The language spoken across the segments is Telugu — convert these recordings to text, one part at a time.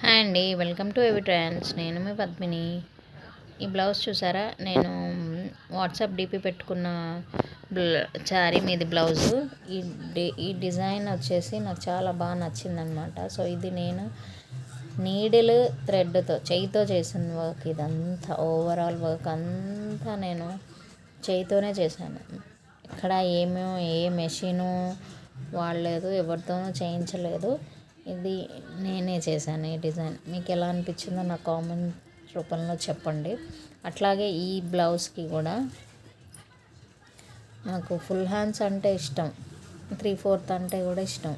హాయ్ అండి, వెల్కమ్ టు ఏవి ట్రెండ్స్. నేను మీ పద్మిని. ఈ బ్లౌజ్ చూసారా, నేను వాట్సాప్ డిపి పెట్టుకున్న శారీ మీది బ్లౌజు. ఈ డిజైన్ వచ్చేసి నాకు చాలా బాగా నచ్చిందనమాట. సో ఇది నేను నీడిల్ థ్రెడ్తో చేయితో చేసిన వర్క్. ఇదంతా ఓవరాల్ వర్క్ అంతా నేను చేయితోనే చేశాను. ఇక్కడ ఏ మెషిను వాడలేదు, ఎవరితోనూ చేయించలేదు. ఇది నేనే చేశాను. ఈ డిజైన్ మీకు ఎలా అనిపించిందో నా కామెంట్ రూపంలో చెప్పండి. అట్లాగే ఈ బ్లౌజ్కి కూడా నాకు ఫుల్ హ్యాండ్స్ అంటే ఇష్టం, 3/4 అంటే కూడా ఇష్టం,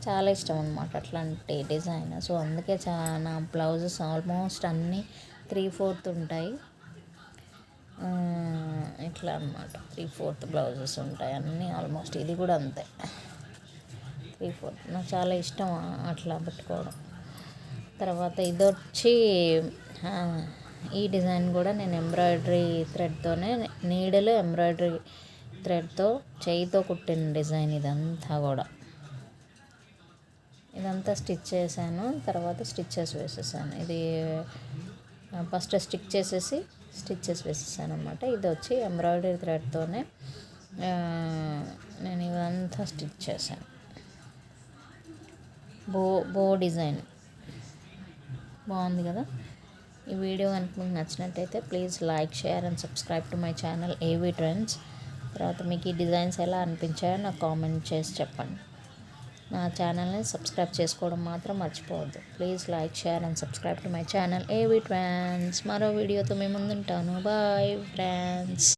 చాలా ఇష్టం అనమాట అట్లాంటి డిజైన్. సో అందుకే నా బ్లౌజెస్ ఆల్మోస్ట్ అన్నీ 3/4 ఉంటాయి. ఇట్లా అనమాట 3/4 బ్లౌజెస్ ఉంటాయి అన్నీ ఆల్మోస్ట్. ఇది కూడా అంతే 3/4. నాకు చాలా ఇష్టం అట్లా పెట్టుకోవడం. తర్వాత ఇది వచ్చి ఈ డిజైన్ కూడా నేను ఎంబ్రాయిడరీ థ్రెడ్తోనే, నీడలు ఎంబ్రాయిడరీ థ్రెడ్తో చేయితో కుట్టిన డిజైన్. ఇదంతా స్టిచ్ చేశాను, తర్వాత స్టిచ్చెస్ వేసేసాను. ఇది ఫస్ట్ స్టిచ్చెస్ వేసేసాను అనమాట. ఇది వచ్చి ఎంబ్రాయిడరీ థ్రెడ్తోనే నేను ఇదంతా స్టిచ్ చేశాను. బో డిజైన్ బాగుంది కదా. ఈ వీడియో కనుక మీకు నచ్చినట్టయితే please like, share and subscribe to my channel AV trends. తర్వాత మీకు ఈ డిజైన్స్ ఎలా అనిపించాయో నాకు కామెంట్ చేసి చెప్పండి. నా ఛానల్ని సబ్స్క్రైబ్ చేసుకోవడం మాత్రం మర్చిపోవద్దు. Please like, share and subscribe to my channel AV Trends. మరో వీడియోతో మేము ముందుంటాను. Bye friends.